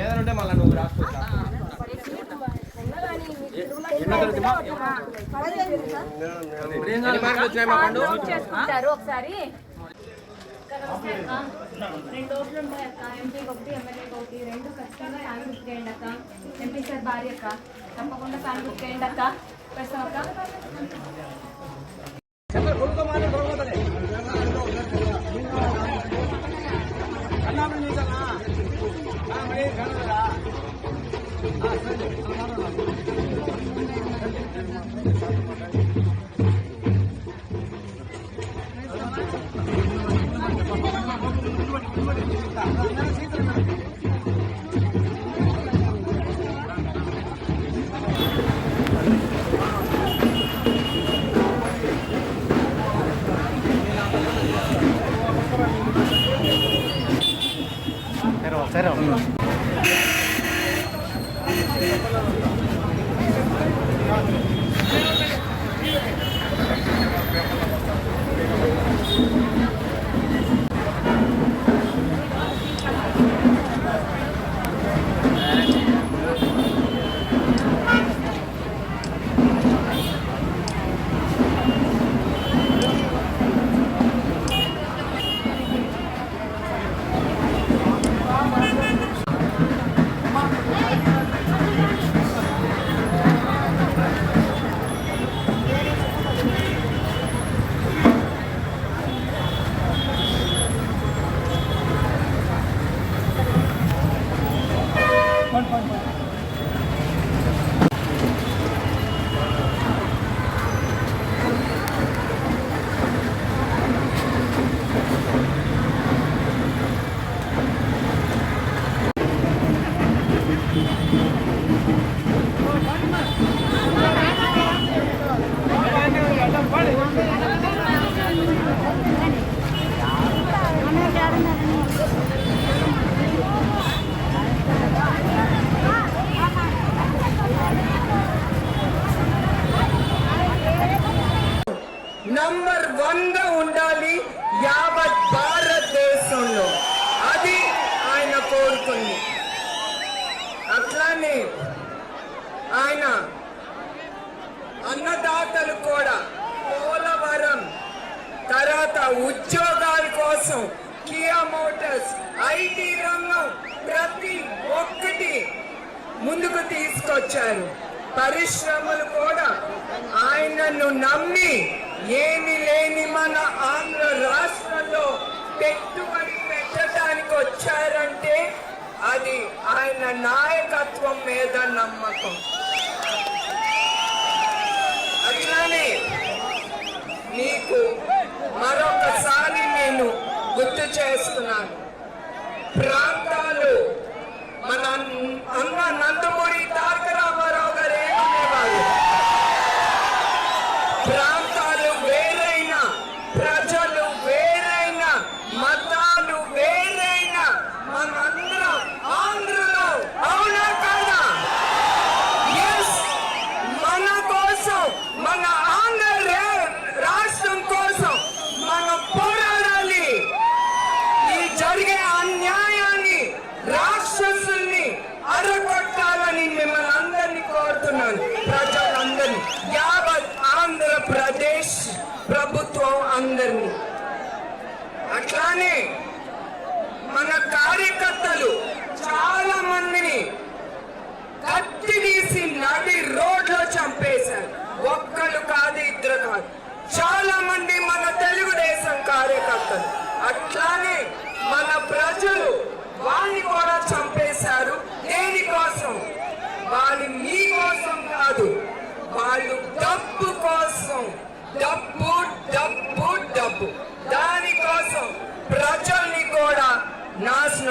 ఏదంటే మళ్ళీ నువ్వు రాసుకోవచ్చు. ఒకసారి 2 ఓట్లు ఉంటాయి అక్క. ఎంపీకి 1, ఎమ్మెల్యేకి 1, 2 ఖచ్చితంగా ఫ్యాన్ బుక్ చేయండి అక్క. ఎంపీ సార్ భార్య అక్క, తప్పకుండా ఫ్యాన్ బుక్ చేయండి అక్క. ప్రస్తుతం అక్క నంబర్ 1గా ఉండాలి యావత్ భారతదేశంలో. అది ఆయన కోరుకుంది. అట్లానే ఆయన అన్నదాతలు కూడా పోలవరం తర్వాత ఉద్యోగాల కోసం కియా మోటార్స్, ఐటీ రంగం ప్రతి ఒక్కటి ముందుకు తీసుకొచ్చారు. పరిశ్రమలు కూడా ఆయనను నమ్మి ఏమి లేని మన ఆంధ్ర రాష్ట్రంలో పెట్టుబడి పెట్టడానికి వచ్చారంటే అది ఆయన నాయకత్వం మీద నమ్మకం. అట్లానే మీకు మరొకసారి నేను గుర్తు చేస్తున్నాను, ప్రాంతాలు మన అన్న నందమూరి తారక రామారావు గారు ఏమనేవారు, ప్రాంతాలు వేరైనా, ప్రజలు వేరైనా, మతాలు వేరైనా, మనందరం ఆంధ్రలో, అవునా కాదా? ఎస్, మన కోసం, మన ఆంధ్ర రాష్ట్రం కోసం మనం పోరాడాలి. ఈ జరిగే అన్యాయాన్ని, రాక్షసుల్ని అరగొట్టాలని మిమ్మల్ని అందరినీ కోరుతున్నాను. ప్రజలందరినీ, యావత్ ఆంధ్రప్రదేశ్ ప్రభుత్వం అందరినీ. అట్లానే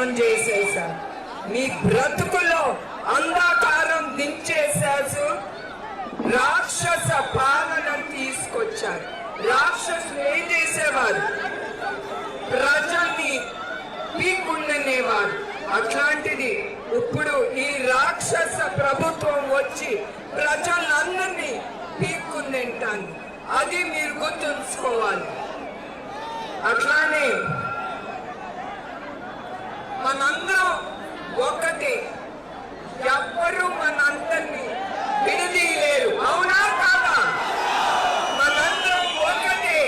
నాశనం చేసేశారు. మీ బ్రతుకులో అంధకారం దించేశారు. రాక్షస పాలన తీసుకొచ్చారు. రాక్షసులు ఏం చేసేవారు? ప్రజల్ని పీక్కుండనేవారు. అట్లాంటిది ఇప్పుడు ఈ రాక్షస ప్రభుత్వం వచ్చి ప్రజలందరినీ పీక్కుందంటాను. అది మీరు గుర్తుంచుకోవాలి. అట్లానే మనందరం ఒకటి, ఎవ్వరూ మనందరినీ విడదీయలేరు. అవునా కాదా? మనందరం ఒకటి.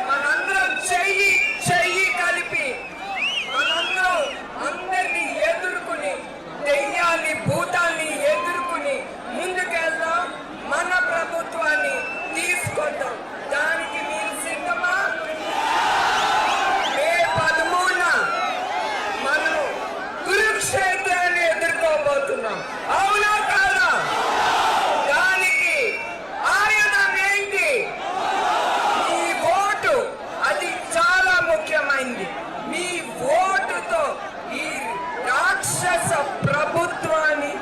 మనందరం చెయ్యి చెయ్యి కలిపి మనందరం అందరినీ ఎదుర్కొని, దెయ్యాన్ని భూతాన్ని ఎదుర్కొని ముందుకెళ్దాం. మన ప్రభుత్వాన్ని తీసుకొద్దాం. దానికి మీరు సిద్ధమా? మే 13న మనం కురుక్షేత్రాన్ని ఎదుర్కోబోతున్నాం. అవునా కాదా? దానికి ఆయుధం ఏంటి? మీ ఓటు. అది చాలా ముఖ్యమైనది. మీ ఓటుతో ఈ రాక్షస ప్రభుత్వాన్ని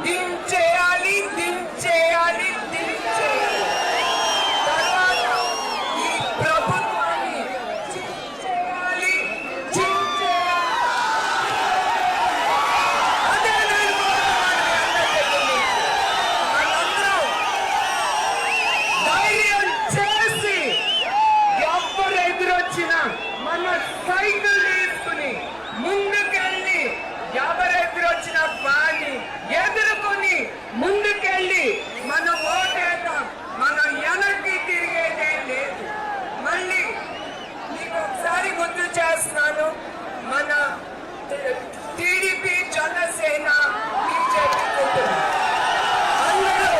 దించేయాలి, దించేయాలి, దించేయాలి. తర్వాత ఈ ప్రభుత్వాన్ని చించేయాలి, చించేయాలి. అదే నేను కోరుతున్నాను. మనందరం ధైర్యం చేసి ఎవరు ఎదురొచ్చినా మన సైకిల్ తీసుకుని ముందుకెళ్ళి, ఎవరెదురొచ్చిన వాడిని ఎదుర్కొని ముందుకెళ్ళి మన ఓటేద్దాం. మనం వెనక్కి తిరిగేదే లేదు. మళ్ళీ మీకు ఒకసారి గుర్తు చేస్తున్నాను. మన టీడీపీ, జనసేన, బీజేపీ కుటుంబం అందరూ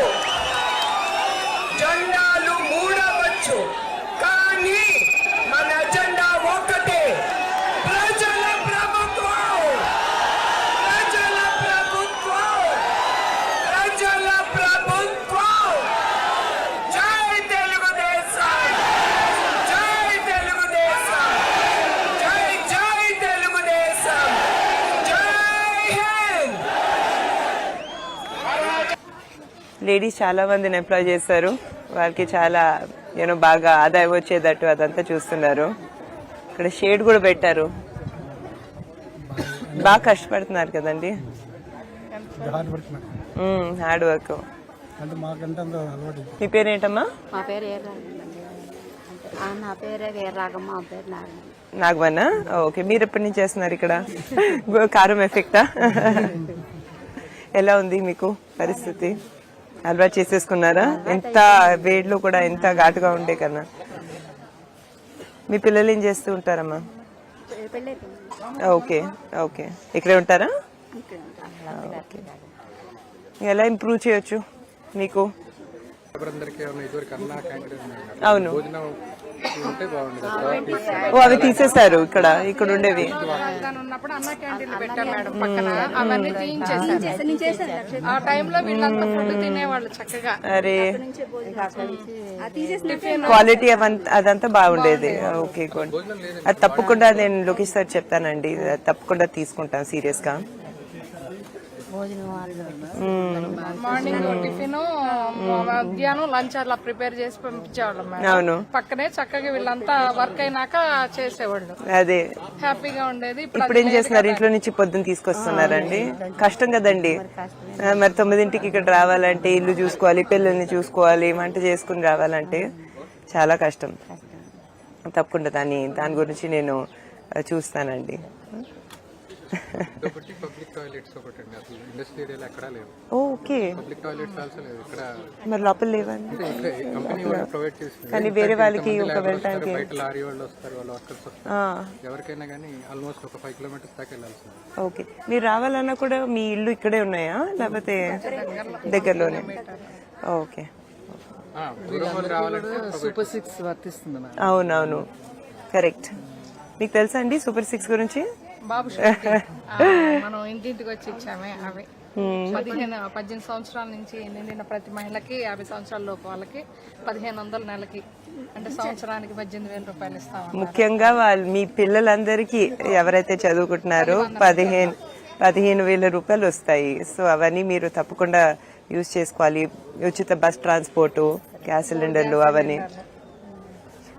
జెండాలు మూడవచ్చు, కానీ మన ఎజెండా ఒకటే. ప్రజల ప్రభుత్వం, ప్రజల ప్రభుత్వం, ప్రజల ప్రభుత్వం. జై తెలుగుదేశం, జై తెలుగుదేశం, జై జై తెలుగుదేశం, జై హింద్. లేడీస్ చాలా మందిని ఎంప్లాయ్ చేస్తారు. వాళ్ళకి చాలా బాగా ఆదాయం వచ్చేటట్టు అదంతా చూస్తున్నారు. ఇక్కడ షేడ్ కూడా పెట్టారు. బాగా కష్టపడుతున్నారు కదండి. Hard work. మీ పేరేంటమ్మా? మా పేరు నా పేరే వీరరాగమ్మ. మా పేరు నాగమన్నా. ఓకే. మీరు ఎప్పటి నుంచి చేస్తున్నారు ఇక్కడ? కారం ఎఫెక్టా? ఎలా ఉంది మీకు పరిస్థితి? అలవాటు చేసేసుకున్నారా? ఎంత వేడిలో కూడా ఎంత ఘాటుగా ఉండే కన్నా. మీ పిల్లలు ఏం చేస్తూ ఉంటారమ్మా? Okay okay. ఇక్కడే ఉంటారా? ఓకే. ఎలా ఇంప్రూవ్ చేయొచ్చు మీకు? అవును. ఓ, అవి తీసేశారు. ఇక్కడ ఉండేవి. ఉన్నప్పుడు అన్న క్యాంటీన్లు పెట్టాం మేడం పక్కన. అవన్నీ తీయించేసారు. ఆ టైంలో వీళ్ళంతా ఫుడ్ తినేవాళ్ళు చక్కగా. అరే, క్వాలిటీ అదంతా బాగుండేది. Okay good. అది తప్పకుండా నేను లోకేష్ సార్ చెప్తానండి. తప్పకుండా తీసుకుంటాను సీరియస్ గా. మార్నింగ్ టిఫిన్, మధ్యాహ్నం లంచ్ అలా ప్రిపేర్ చేసి పంపించేవాళ్ళం మేడం. అవును. పక్కనే చక్కగా వీళ్ళంతా వర్క్ అయినాక చేసేవాళ్ళు. అదే హ్యాపీగా ఉండేది. ఇప్పుడు ఏం చేస్తున్నారు? ఇంట్లో నుంచి పొద్దున్న తీసుకొస్తున్నారండి. కష్టం కదండి. మరి 9ంటికి ఇక్కడ రావాలంటే ఇల్లు చూసుకోవాలి, పిల్లల్ని చూసుకోవాలి, వంట చేసుకుని రావాలంటే చాలా కష్టం. తప్పకుండా దాని గురించి నేను చూస్తానండి. పబ్లిక్ టాయిలెట్స్ ఒకటండి. అసలు ఇండస్ట్రీ ఏరియాలో ఎక్కడా లేవు. ఓకే. పబ్లిక్ టాయిలెట్స్ ఆల్సో లేదు ఇక్కడ. మరి లోపల లేవండి. కంపెనీ వాళ్ళు ప్రొవైడ్ చేస్తుంది. కానీ వేరే వాళ్ళకి ఒక వెళ్ళడానికి బయట లారీ వాళ్ళు వస్తారు, వాళ్ళ వర్కర్స్ వస్తారు. ఎవరికైనా కానీ ఆల్మోస్ట్ ఒక 5 కిలోమీటర్స్ దాకా వెళ్ళాల్సింది. ఓకే. మీరు రావాలన్నా కూడా మీ ఇల్లు ఇక్కడే ఉన్నాయా లేకపోతే దగ్గరలోనే? ఓకే. దూరం వాళ్ళు రావాలంటే సూపర్ 6 వర్తిస్తుంది. అవునవును, కరెక్ట్. మీకు తెలుసా అండి సూపర్ 6 గురించి? బాబు మనం ఇంటింటికి వచ్చి ఇచ్చామే అవి. 18 సంవత్సరాల నుంచి నిండిన ప్రతి మహిళకి 50 సంవత్సరాల లోపు వాళ్ళకి 1500 నెలకి అంటే సంవత్సరానికి 18,000 రూపాయలు ఇస్తామని. ముఖ్యంగా వాళ్ళు మీ పిల్లలందరికీ ఎవరైతే చదువుకుంటున్నారో 15,000 రూపాయలు వస్తాయి. సో అవన్నీ మీరు తప్పకుండా యూజ్ చేసుకోవాలి. ఉచిత బస్ ట్రాన్స్పోర్టు, గ్యాస్ సిలిండర్లు అవన్నీ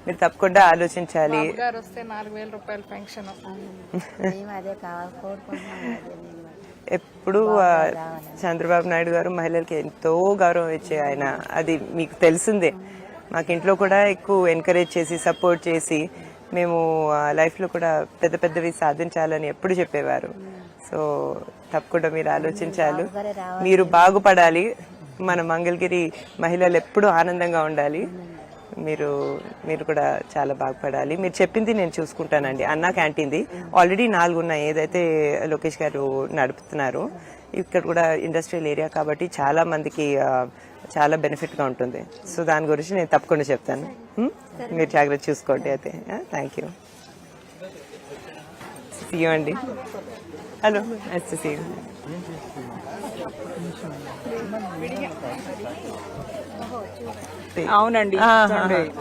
మీరు తప్పకుండా ఆలోచించాలి. గారు వస్తే 4,000 రూపాయలు పెన్షన్. ఎప్పుడు చంద్రబాబు నాయుడు గారు మహిళలకి ఎంతో గౌరవం ఇచ్చే ఆయన, అది మీకు తెలిసిందే. మాకు ఇంట్లో కూడా ఎక్కువ ఎంకరేజ్ చేసి సపోర్ట్ చేసి మేము లైఫ్లో కూడా పెద్ద పెద్దవి సాధించాలని ఎప్పుడు చెప్పేవారు. సో తప్పకుండా మీరు ఆలోచించాలి, మీరు బాగుపడాలి. మన మంగళగిరి మహిళలు ఎప్పుడూ ఆనందంగా ఉండాలి. మీరు కూడా చాలా బాగుపడాలి. మీరు చెప్పింది నేను చూసుకుంటానండి. అన్నా క్యాంటీన్ది ఆల్రెడీ 4 ఉన్నాయి, ఏదైతే లోకేష్ గారు నడుపుతున్నారు. ఇక్కడ కూడా ఇండస్ట్రియల్ ఏరియా కాబట్టి చాలా మందికి చాలా బెనిఫిట్ గా ఉంటుంది. సో దాని గురించి నేను తప్పకుండా చెప్తాను. మీరు జాగ్రత్త చూసుకోండి. అయితే థ్యాంక్ యూ. సీ యూ అండి. Hello, nice to see you. అవునండి.